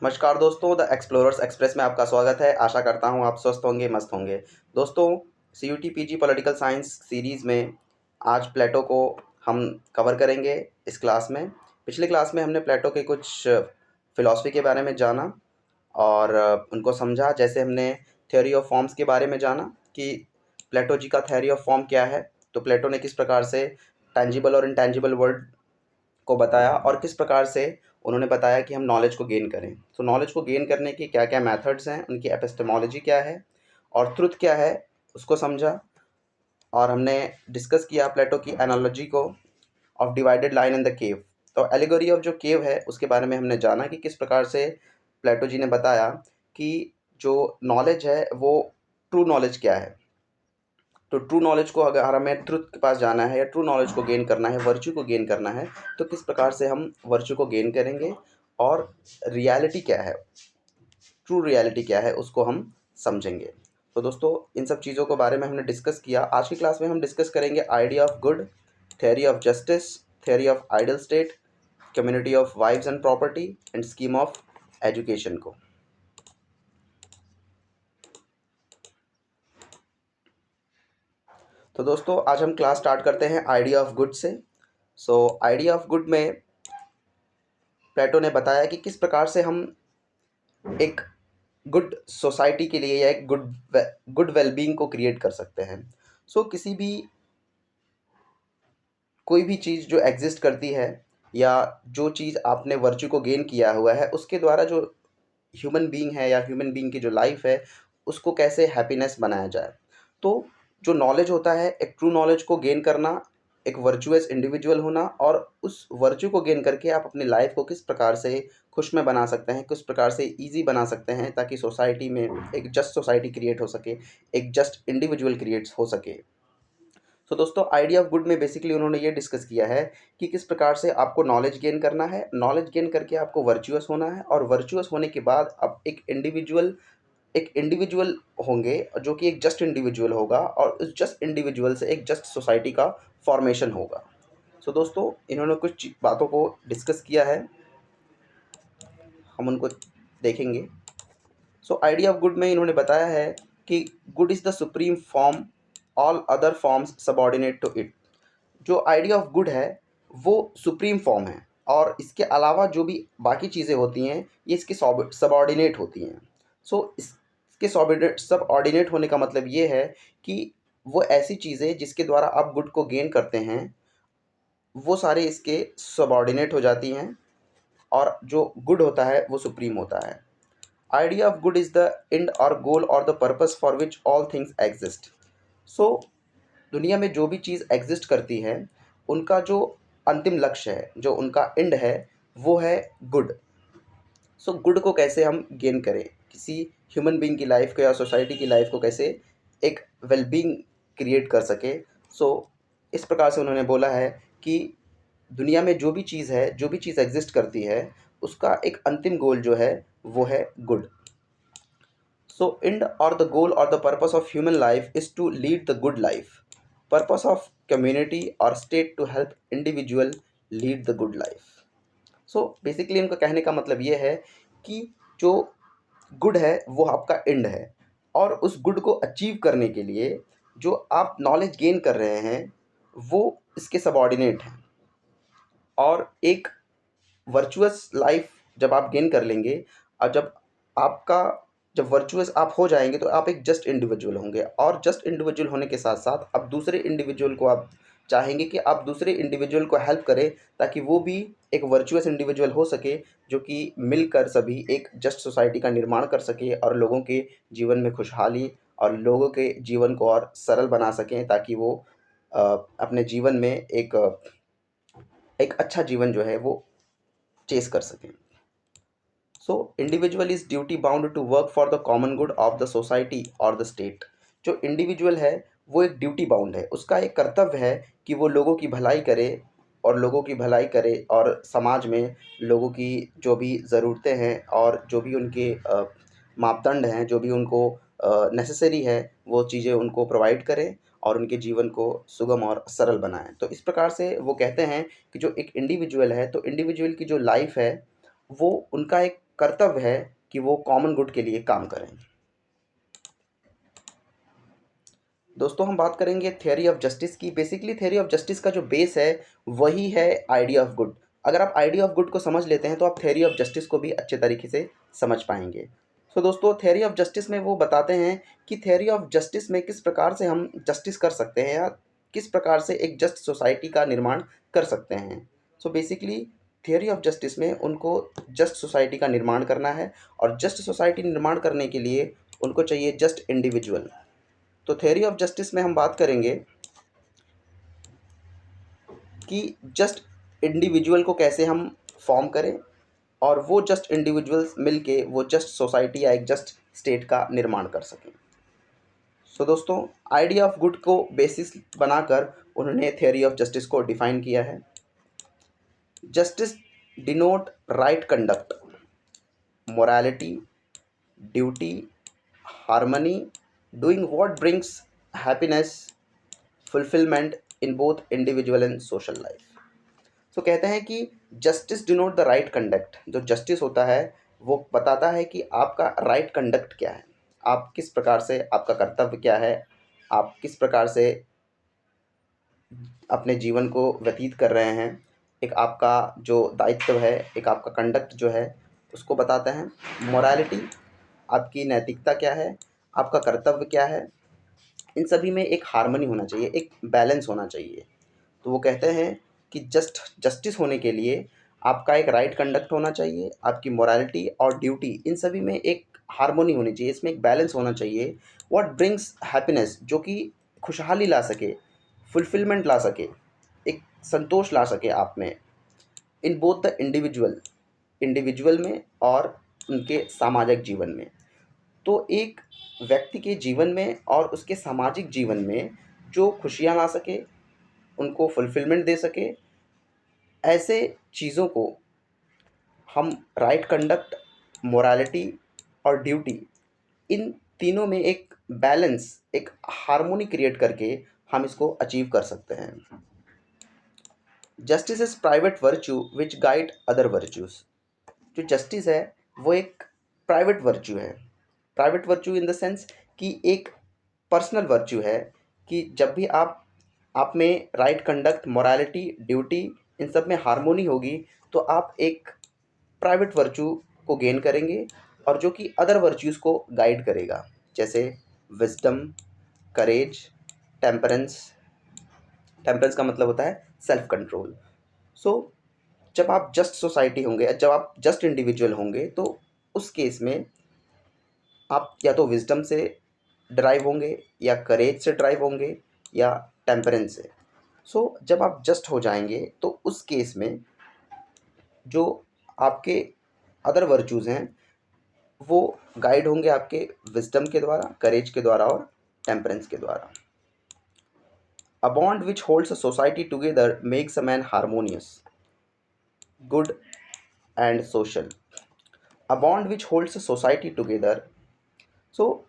नमस्कार दोस्तों, the explorers express में आपका स्वागत है। आशा करता हूँ आप स्वस्थ होंगे, मस्त होंगे। दोस्तों, CUT PG political science series में आज प्लेटो को हम कवर करेंगे इस क्लास में। पिछले क्लास में हमने प्लेटो के कुछ फ़िलॉसफ़ी के बारे में जाना और उनको समझा। जैसे हमने थ्योरी ऑफ फॉर्म्स के बारे में जाना कि प्लेटो जी का थ्योरी ऑफ फॉर्म क्या है, तो प्लेटो ने किस प्रकार से टैंजिबल और इनटैंजिबल वर्ल्ड को बताया और किस प्रकार से उन्होंने बताया कि हम नॉलेज को गेन करें। तो नॉलेज को गेन करने की क्या क्या मेथड्स हैं, उनकी एपिस्टेमोलॉजी क्या है और ट्रुथ क्या है, उसको समझा। और हमने डिस्कस किया प्लेटो की एनालॉजी को of divided line in the cave. तो एलिगोरी ऑफ जो केव है उसके बारे में हमने जाना कि किस प्रकार से प्लेटो जी ने बताया कि जो नॉलेज है वो ट्रू नॉलेज क्या है। तो ट्रू नॉलेज को अगर हमें ट्रुथ के पास जाना है या ट्रू नॉलेज को गेन करना है, वर्च्यू को गेन करना है, तो किस प्रकार से हम वर्च्यू को गेन करेंगे और रियलिटी क्या है, ट्रू रियलिटी क्या है, उसको हम समझेंगे। तो दोस्तों, इन सब चीज़ों के बारे में हमने डिस्कस किया। आज की क्लास में हम डिस्कस करेंगे idea of good, theory of justice, theory of ideal state, community of wives and property and scheme of education को। तो दोस्तों, आज हम क्लास स्टार्ट करते हैं आइडिया ऑफ गुड से। आइडिया ऑफ गुड में प्लेटो ने बताया कि किस प्रकार से हम एक गुड सोसाइटी के लिए या एक गुड वेलबींग को क्रिएट कर सकते हैं। किसी भी कोई भी चीज़ जो एग्जिस्ट करती है या जो चीज़ आपने वर्च्यू को गेन किया हुआ है, उसके द्वारा जो ह्यूमन बीइंग है या ह्यूमन बीइंग की जो लाइफ है, उसको कैसे हैप्पीनेस बनाया जाए। तो जो नॉलेज होता है, एक ट्रू नॉलेज को गेन करना, एक वर्चुअस इंडिविजुअल होना और उस वर्च्यू को गेन करके आप अपनी लाइफ को किस प्रकार से खुशमय बना सकते हैं, किस प्रकार से ईज़ी बना सकते हैं, ताकि सोसाइटी में एक जस्ट सोसाइटी क्रिएट हो सके, एक जस्ट इंडिविजुअल क्रिएट हो सके। दोस्तों, आइडिया ऑफ गुड में बेसिकली उन्होंने ये डिस्कस किया है कि किस प्रकार से आपको नॉलेज गेन करना है, नॉलेज गेन करके आपको वर्चुअस होना है और वर्चुअस होने के बाद आप एक इंडिविजुअल होंगे जो कि एक जस्ट इंडिविजुअल होगा और उस जस्ट इंडिविजुअल से एक जस्ट सोसाइटी का फॉर्मेशन होगा। दोस्तों, इन्होंने कुछ बातों को डिस्कस किया है, हम उनको देखेंगे। आइडिया ऑफ गुड में इन्होंने बताया है कि good is the supreme form, all other forms subordinate to it. जो आइडिया ऑफ गुड है वो सुप्रीम फॉर्म है और इसके अलावा जो भी बाकी चीज़ें होती हैं ये इसके सबॉर्डिनेट होती हैं। इसके सबऑर्डिनेट होने का मतलब ये है कि वो ऐसी चीज़ें जिसके द्वारा आप गुड को गेन करते हैं, वो सारे इसके सबऑर्डिनेट हो जाती हैं और जो गुड होता है वो सुप्रीम होता है। Idea of good is the end और गोल और the purpose for which all things exist. दुनिया में जो भी चीज़ एग्जिस्ट करती है, उनका जो अंतिम लक्ष्य है, जो उनका एंड है, वो है गुड। गुड को कैसे हम गेन करें, किसी ह्यूमन बीइंग की लाइफ को या सोसाइटी की लाइफ को कैसे एक वेलबींग क्रिएट कर सके। इस प्रकार से उन्होंने बोला है कि दुनिया में जो भी चीज़ है, जो भी चीज़ एग्जिस्ट करती है, उसका एक अंतिम गोल जो है वो है good. End or the goal or the purpose of human life is to lead the good life. Purpose of community or state to help individual lead the good life. Basically इनका कहने का मतलब ये है कि जो गुड है वो आपका एंड है और उस गुड को अचीव करने के लिए जो आप नॉलेज गेन कर रहे हैं वो इसके सबऑर्डिनेट हैं। और एक वर्चुअस लाइफ जब आप गेन कर लेंगे और जब वर्चुअस आप हो जाएंगे तो आप एक जस्ट इंडिविजुअल होंगे और जस्ट इंडिविजुअल होने के साथ साथ अब दूसरे इंडिविजुअल को आप चाहेंगे कि आप दूसरे इंडिविजुअल को हेल्प करें ताकि वो भी एक वर्चुअस इंडिविजुअल हो सके, जो कि मिलकर सभी एक जस्ट सोसाइटी का निर्माण कर सके और लोगों के जीवन में खुशहाली और लोगों के जीवन को और सरल बना सकें, ताकि वो अपने जीवन में एक अच्छा जीवन जो है वो चेस कर सकें। Individual is duty bound to work for the common good of the society और द स्टेट। जो इंडिविजुअल है वो एक ड्यूटी बाउंड है, उसका एक कर्तव्य है कि वो लोगों की भलाई करे और समाज में लोगों की जो भी ज़रूरतें हैं और जो भी उनके मापदंड हैं, जो भी उनको नेसेसरी है, वो चीज़ें उनको प्रोवाइड करें और उनके जीवन को सुगम और सरल बनाएं। तो इस प्रकार से वो कहते हैं कि जो एक इंडिविजुअल है, तो इंडिविजुअल की जो लाइफ है वो उनका एक कर्तव्य है कि वो कॉमन गुड के लिए काम करें। दोस्तों हम बात करेंगे थ्योरी ऑफ जस्टिस की। बेसिकली थ्योरी ऑफ जस्टिस का जो बेस है वही है आइडिया ऑफ गुड। अगर आप आइडिया ऑफ गुड को समझ लेते हैं तो आप थ्योरी ऑफ जस्टिस को भी अच्छे तरीके से समझ पाएंगे। सो दोस्तों थ्योरी ऑफ जस्टिस में वो बताते हैं कि थ्योरी ऑफ जस्टिस में किस प्रकार से हम जस्टिस कर सकते हैं या किस प्रकार से एक जस्ट सोसाइटी का निर्माण कर सकते हैं। So basically theory of justice में उनको जस्ट सोसाइटी का निर्माण करना है और जस्ट सोसाइटी निर्माण करने के लिए उनको चाहिए जस्ट इंडिविजुअल। तो थ्योरी ऑफ जस्टिस में हम बात करेंगे कि जस्ट इंडिविजुअल को कैसे हम फॉर्म करें और वो जस्ट इंडिविजुअल्स मिलके वो जस्ट सोसाइटी या एक जस्ट स्टेट का निर्माण कर सकें। सो दोस्तों आइडिया ऑफ गुड को बेसिस बनाकर उन्होंने थ्योरी ऑफ जस्टिस को डिफाइन किया है। Justice denote right conduct, morality, duty, harmony, doing what brings happiness, fulfilment in both individual and social life. So कहते हैं कि justice denote the right conduct. जो जस्टिस होता है वो बताता है कि आपका राइट कंडक्ट क्या है, आप किस प्रकार से, आपका कर्तव्य क्या है, आप किस प्रकार से अपने जीवन को व्यतीत कर रहे हैं। एक आपका जो दायित्व है, एक आपका कंडक्ट जो है उसको बताता है। मोरालिटी, आपकी नैतिकता क्या है, आपका कर्तव्य क्या है। इन सभी में एक हार्मनी होना चाहिए, एक बैलेंस होना चाहिए। तो वो कहते हैं कि जस्टिस होने के लिए आपका एक राइट कंडक्ट होना चाहिए, आपकी मोरालिटी और ड्यूटी, इन सभी में एक हार्मोनी होनी चाहिए, इसमें एक बैलेंस होना चाहिए। व्हाट ब्रिंग्स हैप्पीनेस, जो कि खुशहाली ला सके, फुलफिलमेंट ला सके, एक संतोष ला सके आप में। इन बोथ द इंडिविजुअल में और उनके सामाजिक जीवन में। तो एक व्यक्ति के जीवन में और उसके सामाजिक जीवन में जो खुशियाँ ला सके, उनको फुलफिलमेंट दे सके, ऐसे चीज़ों को हम राइट कंडक्ट, मोरालिटी और ड्यूटी, इन तीनों में एक बैलेंस, एक हार्मोनी क्रिएट करके हम इसको अचीव कर सकते हैं। Justice is private virtue which guide other virtues. जो जस्टिस है वो एक प्राइवेट वर्च्यू है। Private virtue in the sense कि एक पर्सनल वर्च्यू है कि जब भी आप में राइट कंडक्ट, मोरालिटी, ड्यूटी, इन सब में हार्मोनी होगी तो आप एक प्राइवेट वर्च्यू को गेन करेंगे और जो कि अदर वर्च्यूज़ को गाइड करेगा, जैसे विजडम, करेज, टेम्परेंस। टेम्परेंस का मतलब होता है सेल्फ कंट्रोल। सो जब आप जस्ट सोसाइटी होंगे, जब आप जस्ट इंडिविजुअल होंगे तो उस केस में आप या तो विजडम से ड्राइव होंगे या करेज से ड्राइव होंगे या टेम्परेंस से। सो जब आप जस्ट हो जाएंगे तो उस केस में जो आपके अदर वर्च्यूज़ हैं वो गाइड होंगे आपके विजडम के द्वारा, करेज के द्वारा और टेम्परेंस के द्वारा। A bond which holds a society together makes a man harmonious, good and social. A bond which holds a society together. So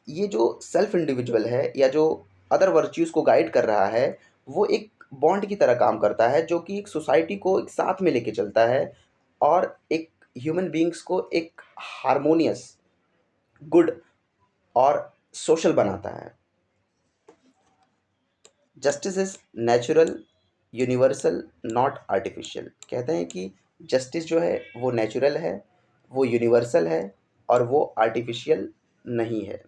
ये जो सेल्फ इंडिविजुअल है या जो अदर वर्च्यूज़ को गाइड कर रहा है वो एक बॉन्ड की तरह काम करता है जो कि एक सोसाइटी को एक साथ में लेके चलता है और एक ह्यूमन बींग्स को एक हार्मोनियस, गुड और सोशल बनाता है। Justice is natural, universal, not artificial. कहते हैं कि जस्टिस जो है वो नेचुरल है, वो यूनिवर्सल है और वो आर्टिफिशियल नहीं है।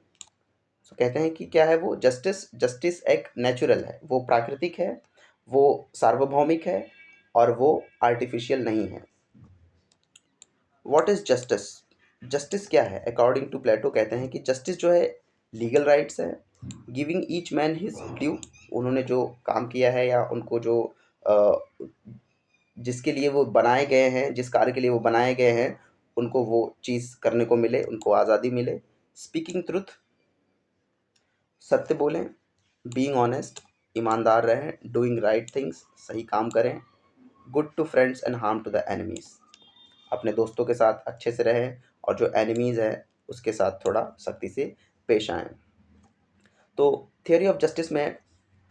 सो कहते हैं कि क्या है वो जस्टिस, जस्टिस एक नेचुरल है, वो प्राकृतिक है, वो सार्वभौमिक है और वो आर्टिफिशियल नहीं है। What is justice? जस्टिस क्या है? अकॉर्डिंग टू प्लेटो कहते हैं कि जस्टिस जो है लीगल राइट्स है, giving each man his due. उन्होंने जो काम किया है या उनको जो जिसके लिए वो बनाए गए हैं, जिस कार्य के लिए वो बनाए गए हैं, उनको वो चीज़ करने को मिले, उनको आज़ादी मिले। स्पीकिंग ट्रुथ, सत्य बोलें। बीइंग ऑनेस्ट, ईमानदार रहें। डूइंग राइट थिंग्स, सही काम करें। Good to friends and harm to the enemies, अपने दोस्तों के साथ अच्छे से रहें और जो एनिमीज़ हैं उसके साथ थोड़ा सख्ती से पेश आएँ। तो थ्योरी ऑफ जस्टिस में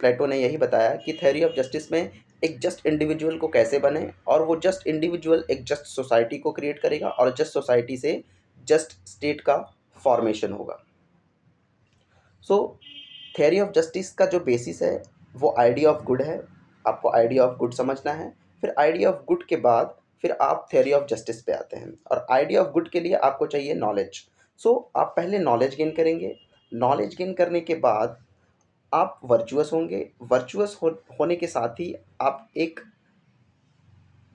प्लेटो ने यही बताया कि थ्योरी ऑफ जस्टिस में एक जस्ट इंडिविजुअल को कैसे बने, और वो जस्ट इंडिविजुअल एक जस्ट सोसाइटी को क्रिएट करेगा, और जस्ट सोसाइटी से जस्ट स्टेट का फॉर्मेशन होगा। सो थ्योरी ऑफ जस्टिस का जो बेसिस है वो आइडिया ऑफ गुड है। आपको आइडिया ऑफ गुड समझना है, फिर आइडिया ऑफ गुड के बाद फिर आप थ्योरी ऑफ जस्टिस पे आते हैं, और आइडिया ऑफ गुड के लिए आपको चाहिए नॉलेज। सो आप पहले नॉलेज गेन करेंगे, नॉलेज गेन करने के बाद आप वर्चुअस होंगे, वर्चुअस होने के साथ ही आप एक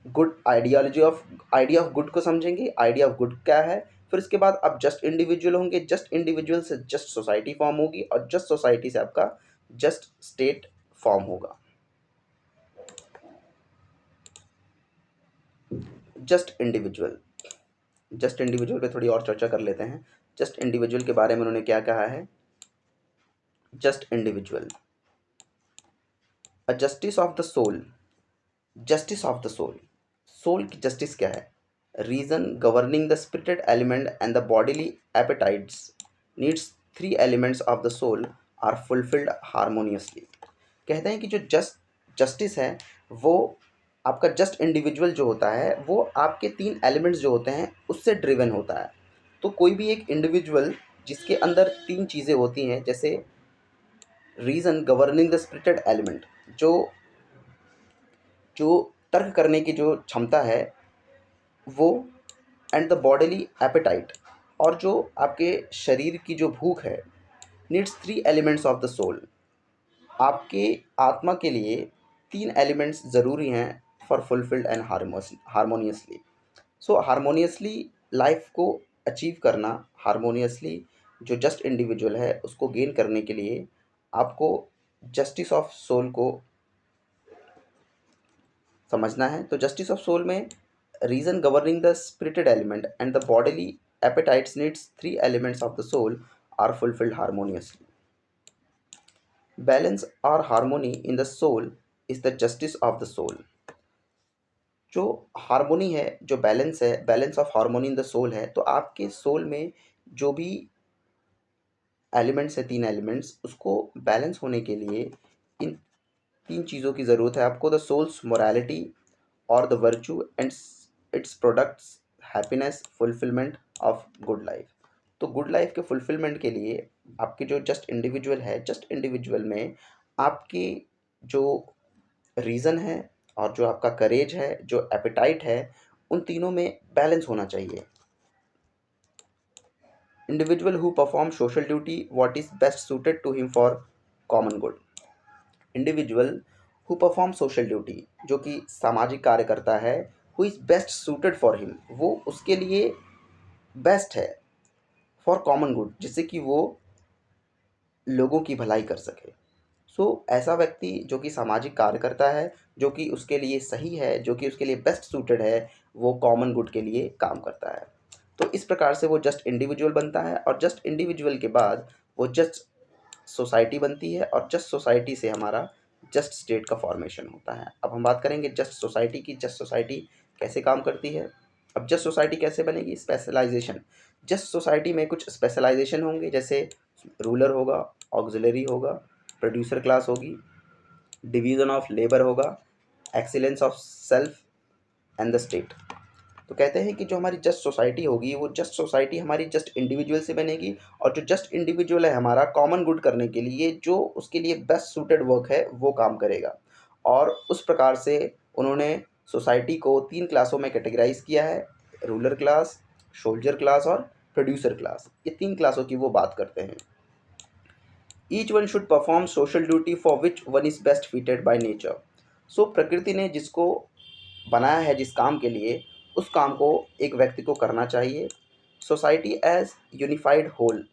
गुड आइडिया ऑफ गुड को समझेंगे, आइडिया ऑफ गुड क्या है। फिर उसके बाद आप जस्ट इंडिविजुअल होंगे, जस्ट इंडिविजुअल से जस्ट सोसाइटी फॉर्म होगी, और जस्ट सोसाइटी से आपका जस्ट स्टेट फॉर्म होगा। जस्ट इंडिविजुअल पे थोड़ी और चर्चा कर लेते हैं। जस्ट इंडिविजुअल के बारे में उन्होंने क्या कहा है। Just individual, a justice of the soul. Justice of the soul, soul की जस्टिस क्या है। Reason governing the spirited element and the bodily appetites needs three elements of the soul are fulfilled harmoniously. कहते हैं कि जो justice है वो आपका जस्ट इंडिविजुअल जो होता है वो आपके तीन एलिमेंट्स जो होते हैं उससे ड्रिवन होता है। तो कोई भी एक इंडिविजुअल जिसके अंदर तीन चीज़ें होती हैं, जैसे reason governing the spirited element, जो जो तर्क करने की जो क्षमता है वो, एंड द बॉडीली एपेटाइट, और जो आपके शरीर की जो भूख है, needs three elements of the soul. आपके आत्मा के लिए तीन एलिमेंट्स ज़रूरी हैं for fulfilled and harmoniously. So harmoniously life को अचीव करना, हारमोनियसली जो जस्ट इंडिविजुअल है उसको गेन करने के लिए आपको जस्टिस ऑफ सोल को समझना है। तो जस्टिस ऑफ सोल में reason governing the spirited element and the bodily appetites needs three elements of the soul are fulfilled harmoniously. Balance और harmony in the soul is the justice of the soul. जो harmony है, जो balance है, balance of harmony in the soul है, तो आपके soul में जो भी एलिमेंट्स है, तीन एलिमेंट्स, उसको बैलेंस होने के लिए इन तीन चीज़ों की ज़रूरत है आपको। द सोल्स मोरालिटी और the virtue and its products happiness fulfilment of good life. तो गुड लाइफ के फुलफिलमेंट के लिए आपके जो जस्ट इंडिविजुअल है, जस्ट इंडिविजुअल में आपकी जो रीज़न है और जो आपका करेज है, जो एपेटाइट है, उन तीनों में बैलेंस होना चाहिए। Individual who perform social duty what is best suited to him for common good. Individual who perform social duty, जो कि सामाजिक कार्य करता है, who is best suited for him, वो उसके लिए बेस्ट है, फॉर कॉमन गुड, जिससे कि वो लोगों की भलाई कर सके। सो ऐसा व्यक्ति जो कि सामाजिक कार्य करता है, जो कि उसके लिए सही है, जो कि उसके लिए बेस्ट सूटेड है, वो कॉमन गुड के लिए काम करता है। तो इस प्रकार से वो जस्ट इंडिविजुअल बनता है, और जस्ट इंडिविजुअल के बाद वो जस्ट सोसाइटी बनती है, और जस्ट सोसाइटी से हमारा जस्ट स्टेट का फॉर्मेशन होता है। अब हम बात करेंगे जस्ट सोसाइटी की। जस्ट सोसाइटी कैसे काम करती है। अब जस्ट सोसाइटी कैसे बनेगी। स्पेशलाइजेशन, जस्ट सोसाइटी में कुछ स्पेशलाइजेशन होंगे, जैसे रूलर होगा, ऑक्सिलरी होगा, प्रोड्यूसर क्लास होगी, डिवीज़न ऑफ लेबर होगा, excellence of self and the state. तो कहते हैं कि जो हमारी जस्ट सोसाइटी होगी वो जस्ट सोसाइटी हमारी जस्ट इंडिविजुअल से बनेगी, और जो जस्ट इंडिविजुअल है हमारा कॉमन गुड करने के लिए जो उसके लिए बेस्ट सूटेड वर्क है वो काम करेगा। और उस प्रकार से उन्होंने सोसाइटी को तीन क्लासों में कैटेगराइज किया है। रूलर क्लास, सोल्जर क्लास और प्रोड्यूसर क्लास, ये तीन क्लासों की वो बात करते हैं। Each one should perform social duty for which one is best fitted by nature. So प्रकृति ने जिसको बनाया है जिस काम के लिए, उस काम को एक व्यक्ति को करना चाहिए। Society as unified whole,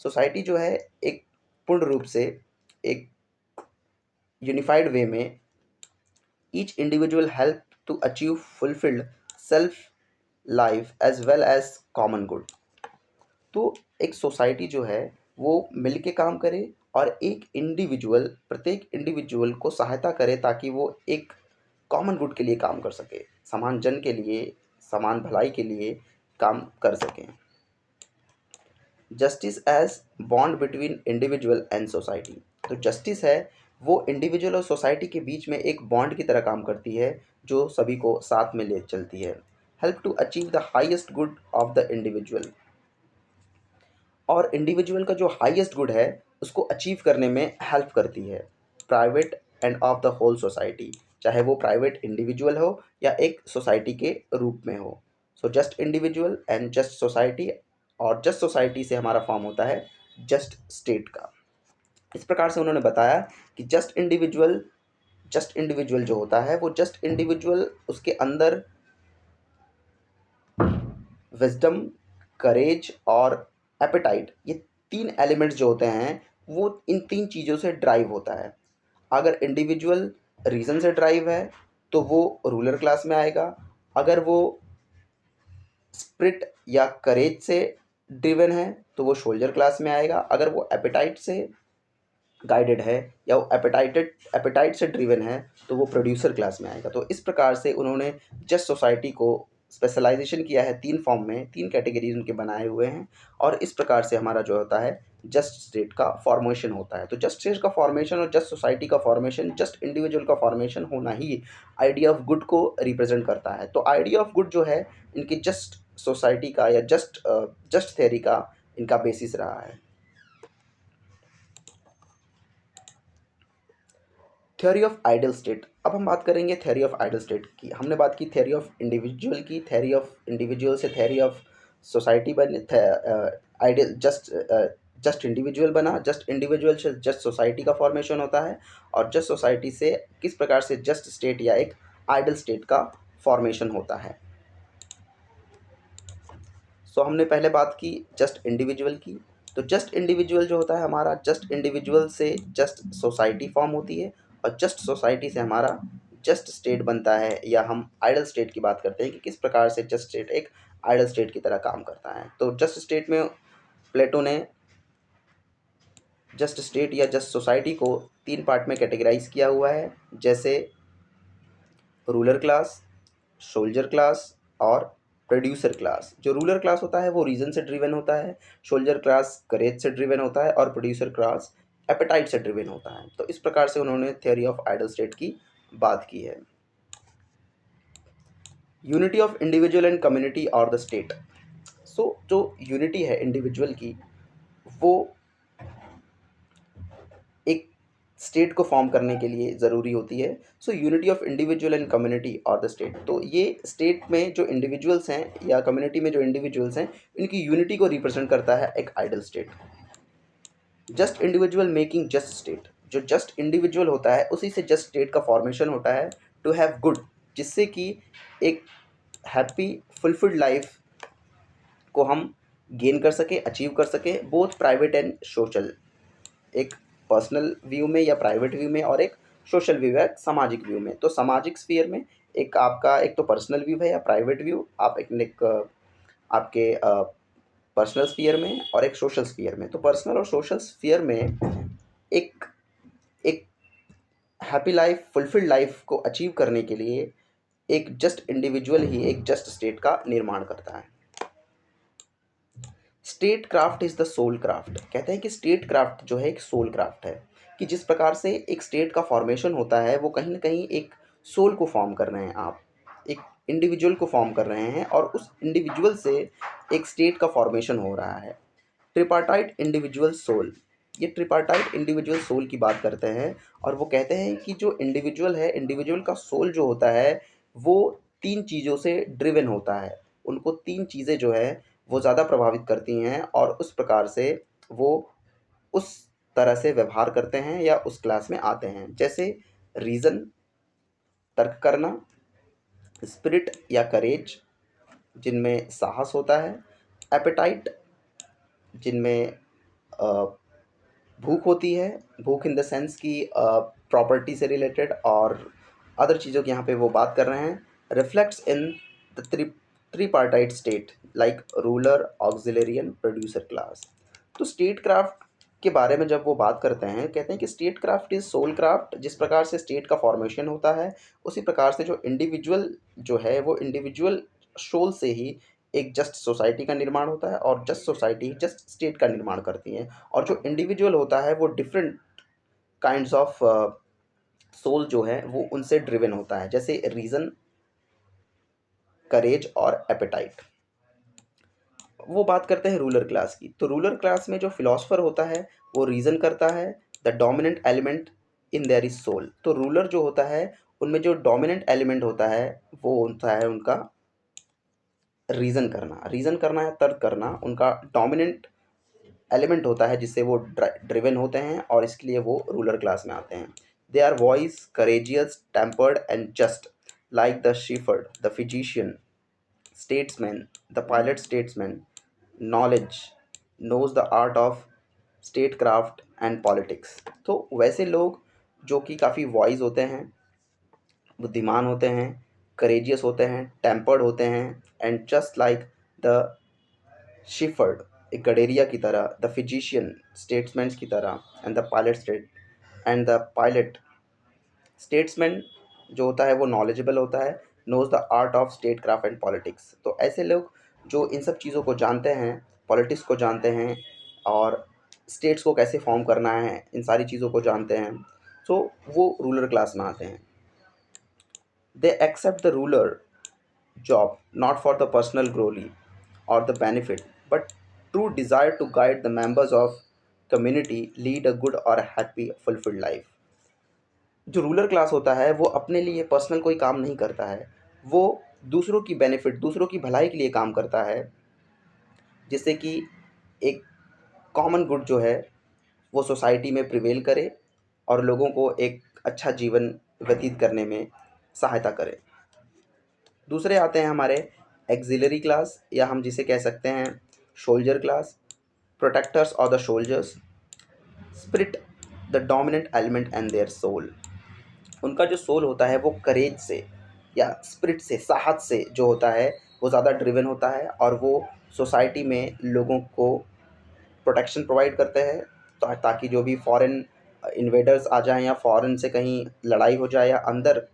society जो है एक पूर्ण रूप से एक यूनिफाइड वे में each individual help to achieve fulfilled self life as well as common good. तो एक सोसाइटी जो है वो मिल के काम करे, और एक इंडिविजुअल, प्रत्येक इंडिविजुअल को सहायता करे ताकि वो एक कॉमन गुड के लिए काम कर सके, समान जन के लिए, समान भलाई के लिए काम कर सकें। Justice as bond between individual and society, तो जस्टिस है वो इंडिविजुअल और सोसाइटी के बीच में एक बॉन्ड की तरह काम करती है, जो सभी को साथ में ले चलती है। Help to achieve the highest good of the individual. और इंडिविजुअल का जो हाईएस्ट गुड है उसको अचीव करने में हेल्प करती है, private and of the whole society, चाहे वो प्राइवेट इंडिविजुअल हो या एक सोसाइटी के रूप में हो। So just individual and just society, और जस्ट सोसाइटी से हमारा फॉर्म होता है जस्ट स्टेट का। इस प्रकार से उन्होंने बताया कि जस्ट इंडिविजुअल जो होता है वो जस्ट इंडिविजुअल, उसके अंदर विजडम, करेज और एपेटाइट, ये तीन एलिमेंट्स जो होते हैं वो इन तीन चीज़ों से ड्राइव होता है। अगर इंडिविजुअल रीज़न से ड्राइव है तो वो रूलर क्लास में आएगा। अगर वो स्प्रिट या करेज से ड्रिवन है तो वो सोल्जर क्लास में आएगा। अगर वो एपेटाइट से गाइडेड है या वो एपेटाइट से ड्रिवन है तो वो प्रोड्यूसर क्लास में आएगा। तो इस प्रकार से उन्होंने जस्ट सोसाइटी को स्पेशलाइजेशन किया है, तीन फॉर्म में, तीन कैटेगरीज उनके बनाए हुए हैं। और इस प्रकार से हमारा जो होता है जस्ट स्टेट का फॉर्मेशन होता है। तो जस्ट स्टेट का फॉर्मेशन और जस्ट सोसाइटी का फॉर्मेशन, जस्ट इंडिविजुअल का फॉर्मेशन होना ही आइडिया ऑफ गुड को रिप्रेजेंट करता है। तो आइडिया ऑफ गुड जो है इनकी जस्ट सोसाइटी का या जस्ट थ्योरी का इनका बेसिस रहा है। Theory of ideal state. अब हम बात करेंगे थ्योरी ऑफ आइडियल स्टेट की। हमने बात की थ्योरी ऑफ इंडिविजुअल की, थ्योरी ऑफ इंडिविजुअल से थ्योरी ऑफ सोसाइटी बने, आइडियल जस्ट इंडिविजुअल बना, जस्ट इंडिविजुअल से जस्ट सोसाइटी का फॉर्मेशन होता है, और जस्ट सोसाइटी से किस प्रकार से जस्ट स्टेट या एक आइडियल स्टेट का फॉर्मेशन होता है। सो हमने पहले बात की जस्ट इंडिविजुअल की। तो जस्ट इंडिविजुअल जो होता है हमारा, जस्ट इंडिविजुअल से जस्ट सोसाइटी फॉर्म होती है, और जस्ट सोसाइटी से हमारा जस्ट स्टेट बनता है, या हम आइडल स्टेट की बात करते हैं कि किस प्रकार से जस्ट स्टेट एक आइडल स्टेट की तरह काम करता है। तो जस्ट स्टेट में प्लेटो ने जस्ट स्टेट या जस्ट सोसाइटी को तीन पार्ट में कैटेगराइज किया हुआ है, जैसे रूलर क्लास, सोल्जर क्लास और प्रोड्यूसर क्लास। जो रूलर क्लास होता है वो रीजन से ड्रिवन होता है, सोल्जर क्लास करेज से ड्रिवन होता है, और प्रोड्यूसर क्लास एपेटाइट से ड्रिवन होता है। तो इस प्रकार से उन्होंने थ्योरी ऑफ आइडल स्टेट की बात की है। Unity of individual and community और द स्टेट। सो जो यूनिटी है इंडिविजुअल की वो एक स्टेट को फॉर्म करने के लिए ज़रूरी होती है। So unity of individual and community और द स्टेट। तो ये स्टेट में जो इंडिविजुअल्स हैं या कम्युनिटी में जो इंडिविजुअल्स हैं, इनकी यूनिटी को रिप्रेजेंट करता है एक ideal state. Just individual making just state. जो जस्ट इंडिविजुअल होता है उसी से जस्ट स्टेट का फॉर्मेशन होता है, टू हैव गुड, जिससे कि एक हैप्पी फुलफिल्ड लाइफ को हम गेन कर सकें, अचीव कर सकें, बोथ प्राइवेट एंड सोशल। एक पर्सनल व्यू में या प्राइवेट व्यू में, और एक सोशल व्यू है सामाजिक व्यू में। तो सामाजिक स्फीयर में एक आपका एक तो पर्सनल व्यू है या प्राइवेट व्यू, आप एक आपके पर्सनल स्फीयर में और एक सोशल स्फीयर में। तो पर्सनल और सोशल स्फीयर में एक एक हैप्पी लाइफ, फुलफिल्ड लाइफ को अचीव करने के लिए एक जस्ट इंडिविजुअल ही एक जस्ट स्टेट का निर्माण करता है। State craft is the soul craft. कहते हैं कि स्टेट क्राफ्ट जो है एक सोल क्राफ्ट है, कि जिस प्रकार से एक स्टेट का फॉर्मेशन होता है वो कहीं ना कहीं एक सोल को फॉर्म कर रहे हैं, आप एक इंडिविजुअल को फॉर्म कर रहे हैं, और उस इंडिविजुअल से एक स्टेट का फॉर्मेशन हो रहा है। ट्रिपार्टाइट इंडिविजुअल सोल। ये ट्रिपार्टाइट इंडिविजुअल सोल की बात करते हैं, और वो कहते हैं कि जो इंडिविजुअल है, इंडिविजुअल का सोल जो होता है वो तीन चीज़ों से ड्रिवन होता है। उनको तीन चीज़ें जो है वो ज़्यादा प्रभावित करती हैं, और उस प्रकार से वो उस तरह से व्यवहार करते हैं या उस क्लास में आते हैं। जैसे रीज़न, तर्क करना, स्पिरिट या करेज, जिनमें साहस होता है, एपेटाइट, जिनमें भूख होती है, भूख इन द सेंस कि प्रॉपर्टी से रिलेटेड और अदर चीज़ों की यहाँ पे वो बात कर रहे हैं। Reflects in the tripartite state like ruler, auxiliarian, producer class. तो स्टेट क्राफ्ट के बारे में जब वो बात करते हैं, कहते हैं कि state craft is soul craft. जिस प्रकार से स्टेट का फॉर्मेशन होता है उसी प्रकार से जो इंडिविजुअल जो है वो इंडिविजुअल सोल से ही एक जस्ट सोसाइटी का निर्माण होता है, और जस्ट सोसाइटी जस्ट स्टेट का निर्माण करती है। और जो इंडिविजुअल होता है वो डिफरेंट काइंड्स ऑफ सोल जो है वो उनसे ड्रिवन होता है, जैसे रीज़न, करेज और एपेटाइट। वो बात करते हैं रूलर क्लास की। तो रूलर क्लास में जो फिलोसफर होता है वो रीज़न करता है, the dominant element in their is soul. तो रूलर जो होता है उनमें जो डोमिनेंट एलिमेंट होता है वो होता है उनका रीज़न करना या तर्क करना उनका डोमिनेंट एलिमेंट होता है, जिससे वो ड्रिवन होते हैं और इसके लिए वो रूलर क्लास में आते हैं। They are wise, courageous, tempered and just, like the shepherd, the physician, statesman, the pilot statesman, knowledge, knows the art of statecraft and politics। तो वैसे लोग जो कि काफ़ी वाइज होते हैं, बुद्धिमान होते हैं, करेजियस होते हैं, टेम्पर्ड होते हैं, and just like the Shepherd, एक गडेरिया की तरह, द फिजिशियन, स्टेट्समैन की तरह, एंड द पायलट स्टेट्समैन जो होता है वो नॉलेजेबल होता है, nose the art of state craft and politics. तो ऐसे लोग जो इन सब चीज़ों को जानते हैं, पॉलिटिक्स को जानते हैं और स्टेट्स को कैसे फॉर्म करना है, इन सारी चीज़ों को जानते हैं, तो वो रूलर क्लास में आते हैं। They accept the ruler job not for the personal glory और the benefit, but true desire to guide the members of community lead a good और हैप्पी फुलफिल्ड लाइफ। जो रूलर क्लास होता है वो अपने लिए पर्सनल कोई काम नहीं करता है, वो दूसरों की बेनिफिट, दूसरों की भलाई के लिए काम करता है, जिससे कि एक कॉमन गुड जो है वो सोसाइटी में प्रिवेल करे और लोगों को एक अच्छा जीवन व्यतीत करने में सहायता करे। दूसरे आते हैं हमारे एक्सिलरी क्लास, या हम जिसे कह सकते हैं सोल्जर क्लास। प्रोटेक्टर्स और the soldiers spirit, the dominant element and their soul. उनका जो सोल होता है वो करेज से या स्पिरिट से, साहस से जो होता है वो ज़्यादा ड्रिवन होता है, और वो सोसाइटी में लोगों को प्रोटेक्शन प्रोवाइड करते हैं, ताकि जो भी फॉरेन इन्वेडर्स आ जाएं या फॉरेन से कहीं लड़ाई हो जाए या अंदर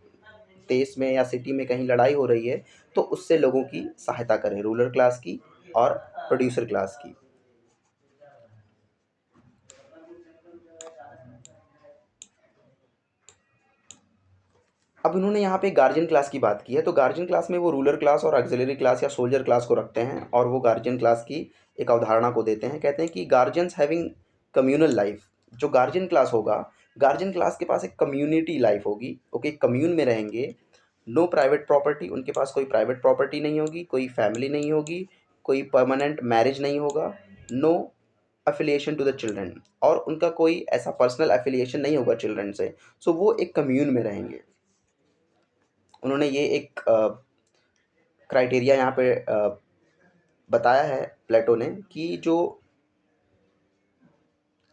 देश में या सिटी में कहीं लड़ाई हो रही है तो उससे लोगों की सहायता करें, रूलर क्लास की और प्रोड्यूसर क्लास की। अब उन्होंने यहाँ पे गार्जियन क्लास की बात की है, तो गार्जियन क्लास में वो रूलर क्लास और ऑक्सिलरी क्लास या सोल्जर क्लास को रखते हैं और वो गार्जियन क्लास की एक अवधारणा को देते हैं। कहते हैं कि गार्जियंस हैविंग कम्युनल लाइफ। जो गार्जियन क्लास होगा, गार्जियन क्लास के पास एक कम्युनिटी लाइफ होगी, ओके, कम्यून में रहेंगे। नो प्राइवेट प्रॉपर्टी, उनके पास कोई प्राइवेट प्रॉपर्टी नहीं होगी, कोई फैमिली नहीं होगी, कोई परमानेंट मैरिज नहीं होगा, no affiliation to the children, और उनका कोई ऐसा पर्सनल एफिलिएशन नहीं होगा चिल्ड्रन से। सो वो एक कम्यून में रहेंगे। उन्होंने ये एक क्राइटेरिया यहाँ पे बताया है प्लेटो ने कि जो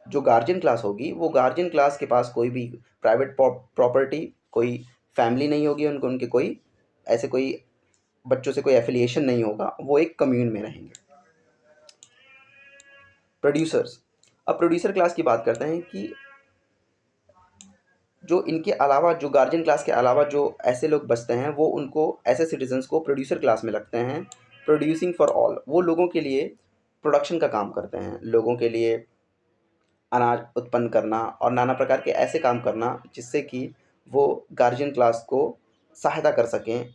जो गार्जियन क्लास होगी वो गार्जियन क्लास के पास कोई भी प्राइवेट प्रॉपर्टी, कोई फैमिली नहीं होगी, उनको उनके कोई ऐसे कोई बच्चों से कोई एफिलिएशन नहीं होगा, वो एक कम्यून में रहेंगे। प्रोड्यूसर्स। अब प्रोड्यूसर क्लास की बात करते हैं कि जो इनके अलावा, जो गार्जियन क्लास के अलावा जो ऐसे लोग बचते हैं वो उनको, ऐसे सिटीजन्स को प्रोड्यूसर क्लास में लगते हैं। प्रोड्यूसिंग फॉर ऑल, वो लोगों के लिए प्रोडक्शन का काम करते हैं, लोगों के लिए अनाज उत्पन्न करना और नाना प्रकार के ऐसे काम करना जिससे कि वो गार्जियन क्लास को सहायता कर सकें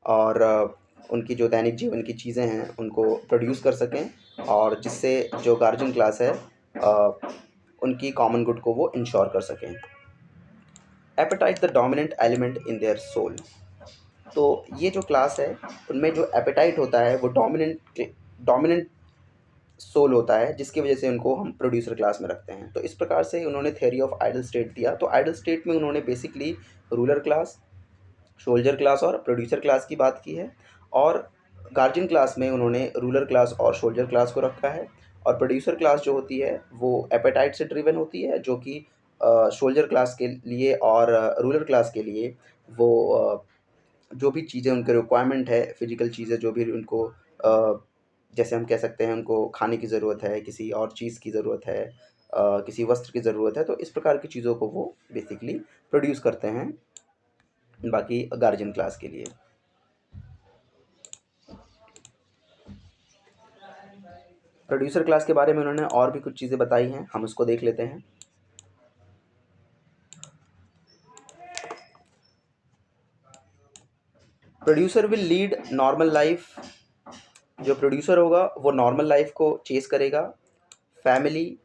और उनकी जो दैनिक जीवन की चीज़ें हैं उनको प्रोड्यूस कर सकें, और जिससे जो गार्जियन क्लास है उनकी कॉमन गुड को वो इंश्योर कर सकें। Appetite the dominant element in their soul. तो ये जो क्लास है उनमें जो एपेटाइट होता है वो डोमिनेंट सोल होता है, जिसकी वजह से उनको हम प्रोड्यूसर क्लास में रखते हैं। तो इस प्रकार से उन्होंने थ्योरी ऑफ आइडल स्टेट दिया। तो आइडल स्टेट में उन्होंने basically ruler class, soldier class और प्रोड्यूसर क्लास की बात की है, और गार्जियन क्लास में उन्होंने रूलर क्लास और सोल्जर क्लास को रखा है। और प्रोड्यूसर क्लास जो होती है वो एपेटाइट से ड्रिवन होती है, जो कि सोल्जर क्लास के लिए और रूलर क्लास के लिए वो जो भी चीज़ें उनके रिक्वायरमेंट है, फिजिकल चीज़ें जो भी उनको जैसे हम कह सकते हैं उनको खाने की ज़रूरत है, किसी और चीज़ की ज़रूरत है, किसी वस्त्र की ज़रूरत है, तो इस प्रकार की चीज़ों को वो बेसिकली प्रोड्यूस करते हैं बाकी गार्जियन क्लास के लिए। प्रोड्यूसर क्लास के बारे में उन्होंने और भी कुछ चीज़ें बताई हैं, हम उसको देख लेते हैं। Producer will lead normal life, जो प्रोड्यूसर होगा वो नॉर्मल लाइफ को चेस करेगा। फैमिली,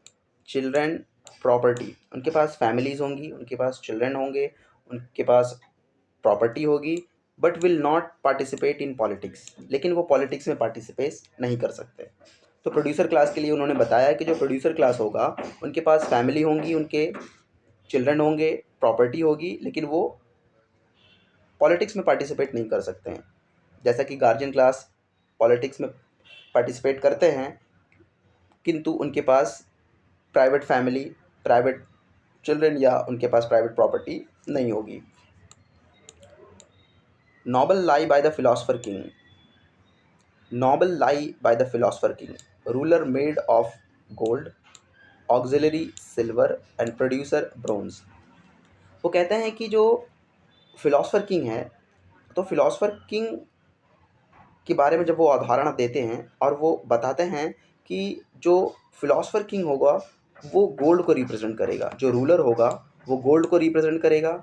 चिल्ड्रन, प्रॉपर्टी, उनके पास फैमिलीज़ होंगी, उनके पास चिल्ड्रन होंगे, उनके पास प्रॉपर्टी होगी, but will not participate in politics, लेकिन वो पॉलिटिक्स में पार्टिसिपेट नहीं कर सकते। तो प्रोड्यूसर क्लास के लिए उन्होंने बताया कि जो प्रोड्यूसर क्लास होगा उनके पास फैमिली होंगी, उनके चिल्ड्रन होंगे, प्रॉपर्टी होगी, लेकिन वो पॉलिटिक्स में पार्टिसिपेट नहीं कर सकते हैं। जैसा कि गार्जियन क्लास पॉलिटिक्स में पार्टिसिपेट करते हैं, किंतु उनके पास प्राइवेट फैमिली, प्राइवेट चिल्ड्रन या उनके पास प्राइवेट प्रॉपर्टी नहीं होगी। Noble lie by the philosopher king, noble lie by the philosopher king, ruler made of gold, auxiliary silver and producer bronze. वो कहते हैं कि जो फिलोसफर किंग है, तो फिलोसफर किंग के बारे में जब वो अवधारणा देते हैं और वो बताते हैं कि जो फिलोसफर किंग होगा वो गोल्ड को रिप्रेजेंट करेगा, जो रूलर होगा वो गोल्ड को रिप्रेजेंट करेगा,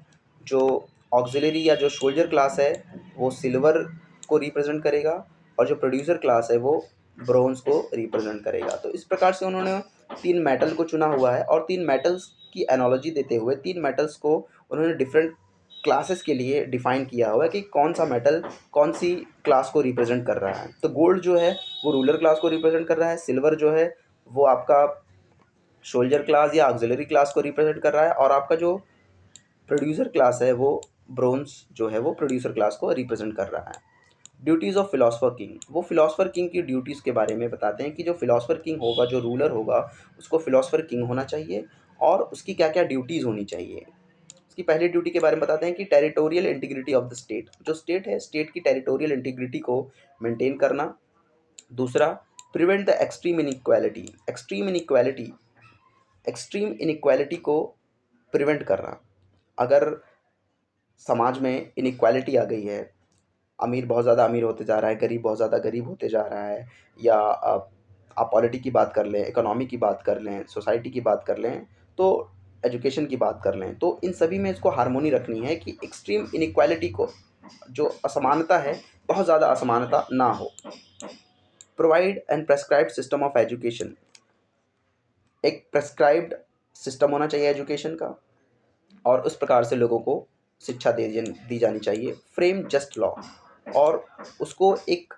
जो ऑक्सिलरी या जो सोल्जर क्लास है वो सिल्वर को रिप्रेजेंट करेगा, और जो प्रोड्यूसर क्लास है वो ब्रोंज को रिप्रेजेंट करेगा। तो इस प्रकार से उन्होंने 3 मेटल को चुना हुआ है, और 3 मेटल्स की एनालॉजी देते हुए 3 मेटल्स को उन्होंने डिफरेंट क्लासेस के लिए डिफ़ाइन किया हुआ है कि कौन सा मेटल कौन सी क्लास को रिप्रेजेंट कर रहा है। तो गोल्ड जो है वो रूलर क्लास को रिप्रेजेंट कर रहा है, सिल्वर जो है वो आपका सोल्जर क्लास या ऑक्सिलरी क्लास को रिप्रेजेंट कर रहा है, और आपका जो प्रोड्यूसर क्लास है वो ब्रोंज जो है वो प्रोड्यूसर क्लास को रिप्रेजेंट कर रहा है। ड्यूटीज़ ऑफ फिलोसफर किंग, वो फिलोसफर किंग की ड्यूटीज़ के बारे में बताते हैं कि जो फिलोसफर किंग होगा, जो रूलर होगा, उसको फिलोसफर किंग होना चाहिए, और उसकी क्या क्या ड्यूटीज़ होनी चाहिए। उसकी पहली ड्यूटी के बारे में बताते हैं कि territorial integrity of the state, जो स्टेट है स्टेट की टेरिटोरियल इंटीग्रिटी को मेंटेन करना। दूसरा, prevent the extreme inequality, extreme inequality को प्रिवेंट करना। अगर समाज में इनइक्वालिटी आ गई है, अमीर बहुत ज़्यादा अमीर होते जा रहा है, गरीब बहुत ज़्यादा गरीब होते जा रहा है, या आप पॉलिटी की बात कर लें, इकोनॉमी की बात कर लें, सोसाइटी की बात कर लें, तो एजुकेशन की बात कर लें, तो इन सभी में इसको हार्मोनी रखनी है कि एक्सट्रीम इनइक्वालिटी को, जो असमानता है, बहुत ज़्यादा असमानता ना हो। Provide and prescribed system of education, एक प्रेस्क्राइब्ड सिस्टम होना चाहिए एजुकेशन का, और उस प्रकार से लोगों को शिक्षा दी जानी चाहिए। फ्रेम जस्ट लॉ, और उसको एक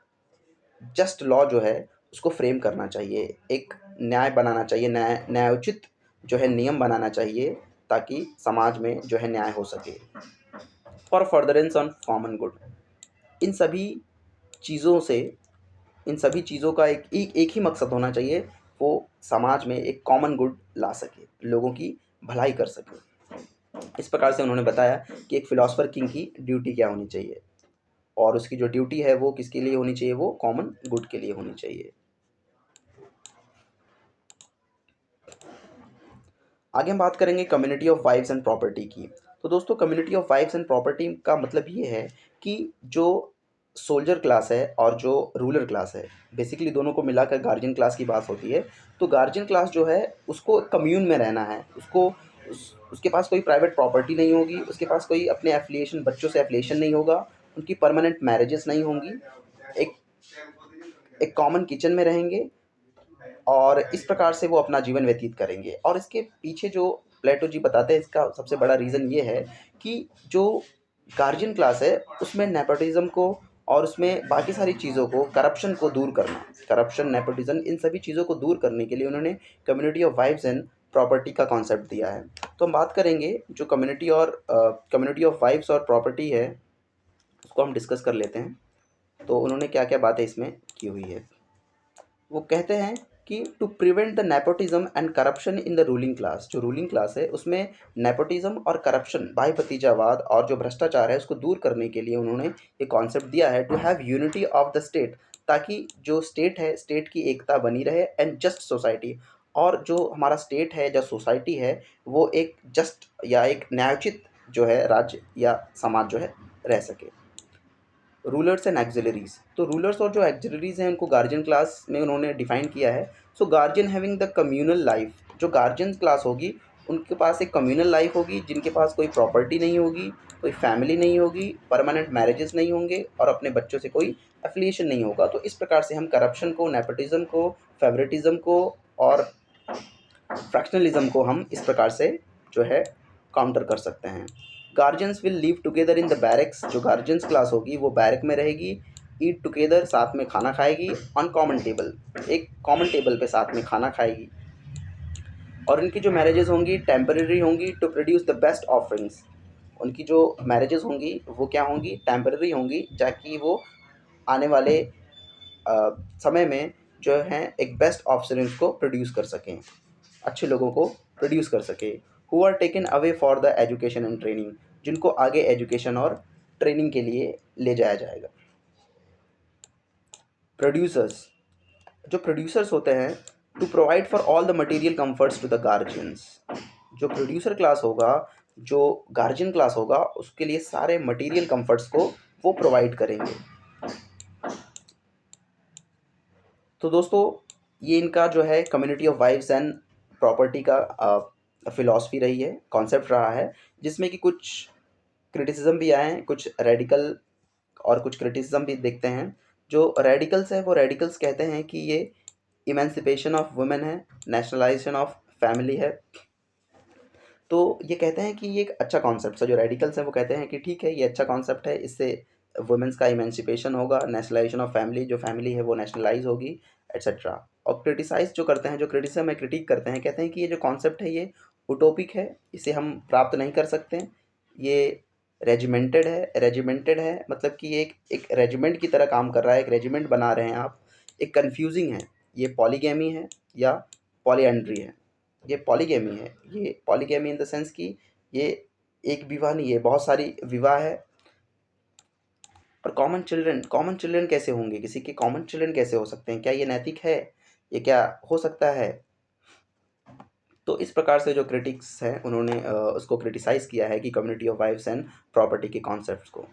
जस्ट लॉ जो है उसको फ्रेम करना चाहिए, एक न्याय बनाना चाहिए, न्यायोचित जो है नियम बनाना चाहिए, ताकि समाज में जो है न्याय हो सके। For furtherance on common good, इन सभी चीज़ों से, इन सभी चीज़ों का एक ही मकसद होना चाहिए, वो समाज में एक कॉमन गुड ला सके, लोगों की भलाई कर सके। इस प्रकार से उन्होंने बताया कि एक फिलोसफर किंग की ड्यूटी क्या होनी चाहिए, और उसकी जो ड्यूटी है वो किसके लिए होनी चाहिए, वो कॉमन गुड के लिए होनी चाहिए। आगे हम बात करेंगे community of wives and property की। तो दोस्तों, community of wives and property का मतलब ये है कि जो सोल्जर क्लास है और जो रूलर क्लास है, बेसिकली दोनों को मिलाकर गार्जियन क्लास की बात होती है। तो गार्जियन क्लास जो है उसको कम्यून में रहना है, उसके पास कोई प्राइवेट प्रॉपर्टी नहीं होगी, उसके पास कोई अपने एफिलिएशन, बच्चों से एफिलिएशन नहीं होगा, उनकी परमानेंट मैरिजेस नहीं होंगी, एक एक कॉमन किचन में रहेंगे, और इस प्रकार से वो अपना जीवन व्यतीत करेंगे। और इसके पीछे जो प्लेटो जी बताते हैं, इसका सबसे बड़ा रीज़न ये है कि जो गार्जियन क्लास है उसमें नेपोटिज़्म को और उसमें बाकी सारी चीज़ों को, करप्शन को दूर करना, करप्शन, नेपोटिज़्म, इन सभी चीज़ों को दूर करने के लिए उन्होंने community of wives and property का कॉन्सेप्ट दिया है। तो हम बात करेंगे जो कम्युनिटी ऑफ वाइव्स और प्रॉपर्टी है, उसको हम डिस्कस कर लेते हैं। तो उन्होंने क्या क्या बातें इसमें की हुई है। वो कहते हैं कि to prevent the nepotism and corruption in the ruling class, जो रूलिंग क्लास है उसमें नेपोटिज्म और करप्शन, भाई भतीजावाद और जो भ्रष्टाचार है उसको दूर करने के लिए उन्होंने ये कॉन्सेप्ट दिया है, to have unity of the state, ताकि जो स्टेट है, स्टेट की एकता बनी रहे, एंड जस्ट सोसाइटी, और जो हमारा स्टेट है, जो सोसाइटी है, वो एक जस्ट या एक न्यायोचित जो है राज्य या समाज जो है रह सके। रूलर्स एंड एक्सिलरीज, तो रूलर्स और जो एक्सिलरीज हैं उनको गार्जियन क्लास में उन्होंने डिफाइन किया है। So guardian having the communal life, जो गार्जियन क्लास होगी उनके पास एक कम्युनल लाइफ होगी, जिनके पास कोई प्रॉपर्टी नहीं होगी, कोई फैमिली नहीं होगी, परमानेंट मैरिजेस नहीं होंगे और अपने बच्चों से कोई एफिलिएशन नहीं होगा। तो इस प्रकार से हम करप्शन को, नेपोटिज्म को, फेवरेटिज्म को और फ्रैक्शनलिज्म को हम इस प्रकार से जो है काउंटर कर सकते हैं। Guardians will live together in the barracks, जो गार्जियंस क्लास होगी वो बैरक में रहेगी, ईट टुगेदर, साथ में खाना खाएगी, ऑन कॉमन टेबल, एक कॉमन टेबल पे साथ में खाना खाएगी। और इनकी जो मैरिजेस होंगी टेम्परेरी होंगी to produce the best offerings. उनकी जो मैरिजेस होंगी वो क्या होंगी, टेम्परेरी होंगी, ताकि वो आने वाले समय में जो है एक बेस्ट ऑफरिंग्स को प्रोड्यूस कर सकें, अच्छे लोगों को प्रोड्यूस कर सके। Who are taken away for the education and training, जिनको आगे एजुकेशन और ट्रेनिंग के लिए ले जाया जाएगा। प्रोड्यूसर्स, जो प्रोड्यूसर्स होते हैं, to provide for all the material comforts to the guardians. जो प्रोड्यूसर क्लास होगा, जो गार्जियन क्लास होगा, उसके लिए सारे मटेरियल कंफर्ट्स को वो प्रोवाइड करेंगे। तो दोस्तों ये इनका जो है community of wives and property का फिलॉसफी रही है, कॉन्सेप्ट रहा है, जिसमें कि कुछ क्रिटिसिज्म भी आए हैं, कुछ रेडिकल और कुछ क्रिटिसिज्म भी देखते हैं। जो रेडिकल्स है वो रेडिकल्स कहते हैं कि ये इमेंसिपेशन ऑफ वुमेन है, नेशनलाइजेशन ऑफ फैमिली है। तो ये कहते हैं कि ये एक अच्छा कॉन्सेप्ट है। जो रेडिकल्स हैं वो कहते हैं कि ठीक है, ये अच्छा कॉन्सेप्ट है, इससे वुमेन्स का इमेंसिपेशन होगा, नेशनलाइजेशन ऑफ फैमिली, जो फैमिली है वो नेशनलाइज होगी, एट्सेट्रा। और क्रिटिसाइज जो करते हैं, जो क्रिटिसिज्म है, क्रिटिक करते हैं, कहते हैं कि ये जो कॉन्सेप्ट है ये उटोपिक है, इसे हम प्राप्त नहीं कर सकते, ये रेजिमेंटेड है, मतलब कि ये एक रेजिमेंट की तरह काम कर रहा है, एक रेजिमेंट बना रहे हैं आप, एक कन्फ्यूजिंग है, ये पॉलीगैमी है या पॉलीएंड्री है। ये पॉलीगैमी है, ये पॉलीगैमी इन द सेंस कि ये एक विवाह नहीं है, बहुत सारी विवाह है। और कॉमन चिल्ड्रन कैसे होंगे, किसी के कॉमन चिल्ड्रन कैसे हो सकते हैं, क्या ये नैतिक है, ये क्या हो सकता है? तो इस प्रकार से जो क्रिटिक्स हैं उन्होंने उसको क्रिटिसाइज़ किया है कि community of wives and property के कॉन्सेप्ट्स को।